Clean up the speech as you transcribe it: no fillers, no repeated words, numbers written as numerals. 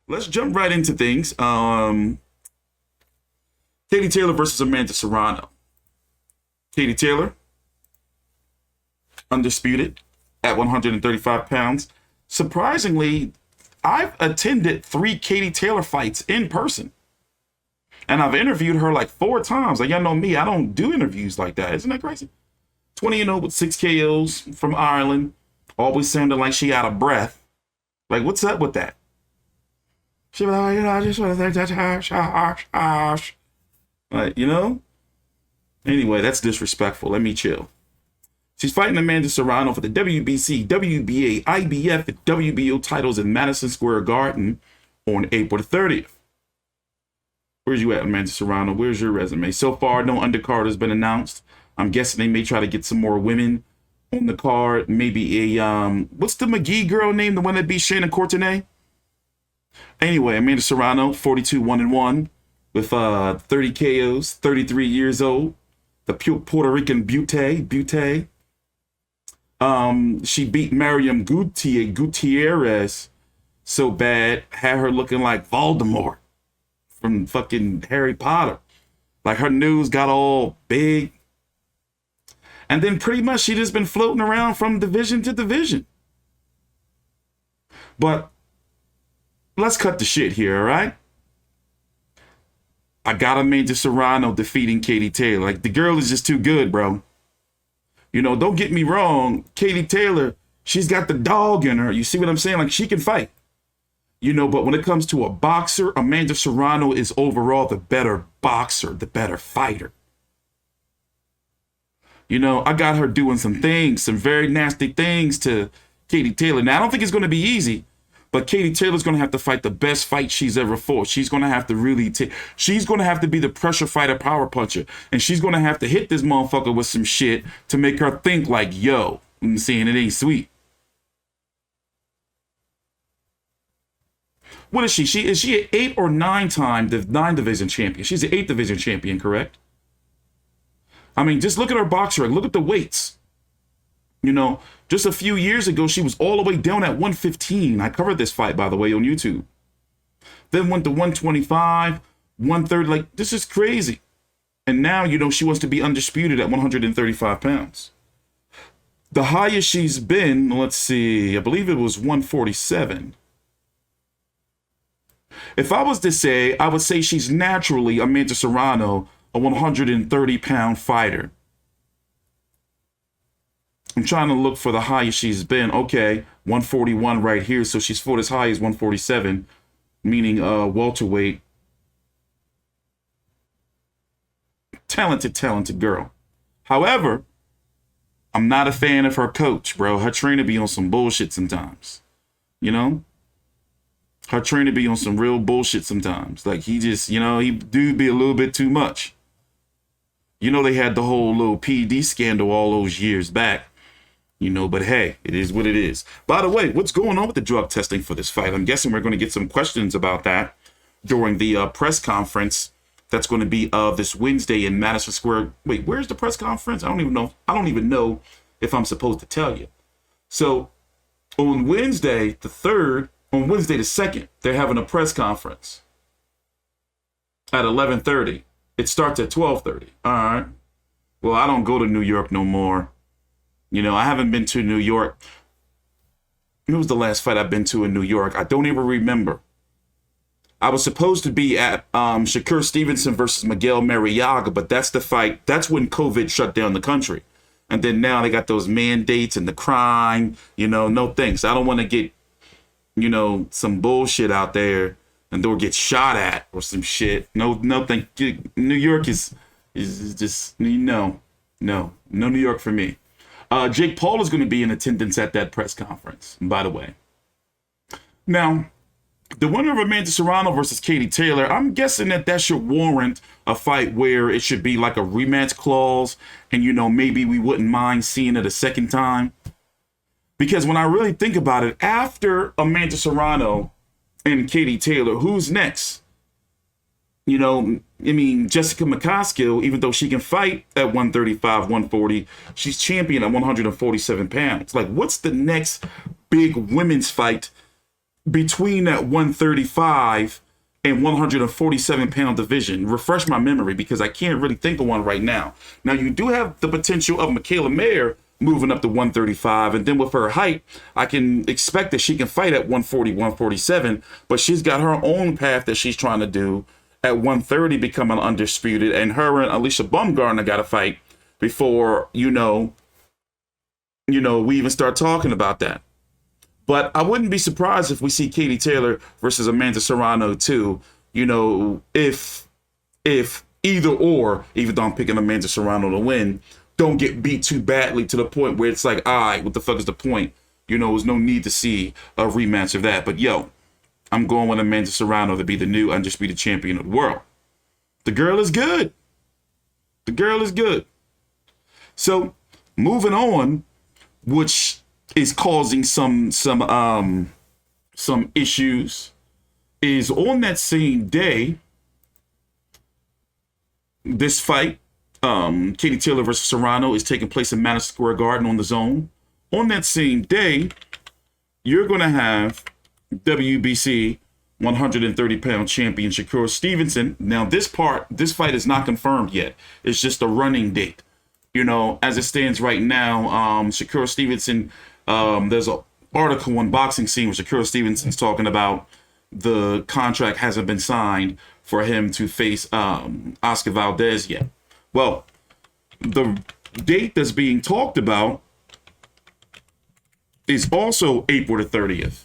let's jump right into things. Katie Taylor versus Amanda Serrano. Katie Taylor, undisputed at 135 pounds. Surprisingly, I've attended 3 Katie Taylor fights in person. And I've interviewed her like 4 times. Like, y'all know me, I don't do interviews like that. Isn't that crazy? 20-0 with 6 KOs from Ireland. Always sounded like she out of breath. Like, what's up with that? She was like, I just want to thank that. Like, Anyway, that's disrespectful. Let me chill. She's fighting Amanda Serrano for the WBC, WBA, IBF, and WBO titles in Madison Square Garden on April 30th. Where's you at, Amanda Serrano? Where's your resume? So far, no undercard has been announced. I'm guessing they may try to get some more women on the card. Maybe what's the McGee girl name? The one that beat Shannon Courtenay? Anyway, Amanda Serrano, 42-1-1 with 30 KOs, 33 years old. The Puerto Rican Butte. She beat Miriam Gutierrez so bad, had her looking like Voldemort from fucking Harry Potter. Like, her nose got all big. And then pretty much she just been floating around from division to division. But let's cut the shit here, all right? I got Amanda Serrano defeating Katie Taylor. Like, the girl is just too good, bro. Don't get me wrong. Katie Taylor, she's got the dog in her. You see what I'm saying? Like, she can fight. But when it comes to a boxer, Amanda Serrano is overall the better boxer, the better fighter. I got her doing some things, some very nasty things to Katie Taylor. Now, I don't think it's going to be easy, but Katie Taylor's going to have to fight the best fight she's ever fought. She's going to have to really she's going to have to be the pressure fighter, power puncher. And she's going to have to hit this motherfucker with some shit to make her think like, yo, I'm saying it ain't sweet. What is she? Is she an 8 or 9-time 9 division champion? She's an 8 division champion, correct? I mean, just look at her boxer. Look at the weights. Just a few years ago, she was all the way down at 115. I covered this fight, by the way, on YouTube. Then went to 125, 130. Like, this is crazy. And now, she wants to be undisputed at 135 pounds. The highest she's been, let's see, I believe it was 147. If I was to say, I would say she's naturally, Amanda Serrano, a 130-pound fighter. I'm trying to look for the highest she's been. Okay, 141 right here. So she's fought as high as 147, meaning welterweight. Talented girl. However, I'm not a fan of her coach, bro. Her trainer be on some bullshit sometimes. Her trainer be on some real bullshit sometimes. Like, he just, he do be a little bit too much. They had the whole little PD scandal all those years back. But hey, it is what it is. By the way, what's going on with the drug testing for this fight? I'm guessing we're going to get some questions about that during the press conference that's going to be this Wednesday in Madison Square. Wait, where's the press conference? I don't even know. I don't even know if I'm supposed to tell you. So on Wednesday, the 3rd, on Wednesday the 2nd, they're having a press conference at 11:30. It starts at 12:30. All right. Well, I don't go to New York no more. I haven't been to New York. When was the last fight I've been to in New York? I don't even remember. I was supposed to be at Shakur Stevenson versus Miguel Mariaga, but that's the fight. That's when COVID shut down the country. And then now they got those mandates and the crime. No thanks. I don't want to get, some bullshit out there and or get shot at or some shit. No, thank you. New York is just, no New York for me. Jake Paul is going to be in attendance at that press conference, by the way. Now, the winner of Amanda Serrano versus Katie Taylor, I'm guessing that should warrant a fight where it should be like a rematch clause and, maybe we wouldn't mind seeing it a second time. Because when I really think about it, after Amanda Serrano and Katie Taylor, who's next? Jessica McCaskill, even though she can fight at 135, 140, she's champion at 147 pounds. Like, what's the next big women's fight between that 135 and 147-pound division. Refresh my memory because I can't really think of one right now. Now, you do have the potential of Michaela Mayer moving up to 135, and then with her height, I can expect that she can fight at 140, 147, but she's got her own path that she's trying to do at 130, becoming undisputed, and her and Alicia Baumgartner got to fight before, we even start talking about that. But I wouldn't be surprised if we see Katie Taylor versus Amanda Serrano too. If either or, even though I'm picking Amanda Serrano to win, don't get beat too badly to the point where it's like, all right, what the fuck is the point? There's no need to see a rematch of that. But I'm going with Amanda Serrano to be the new undisputed champion of the world. The girl is good. The girl is good. So moving on, which is causing some issues, is on that same day, this fight, Katie Taylor versus Serrano, is taking place in Madison Square Garden on the DAZN. On that same day, you're going to have WBC 130-pound champion Shakur Stevenson. Now, this fight is not confirmed yet. It's just a running date. As it stands right now, Shakur Stevenson, there's an article on Boxing Scene where Shakur Stevenson's talking about the contract hasn't been signed for him to face Oscar Valdez yet. Well, the date that's being talked about is also April the 30th.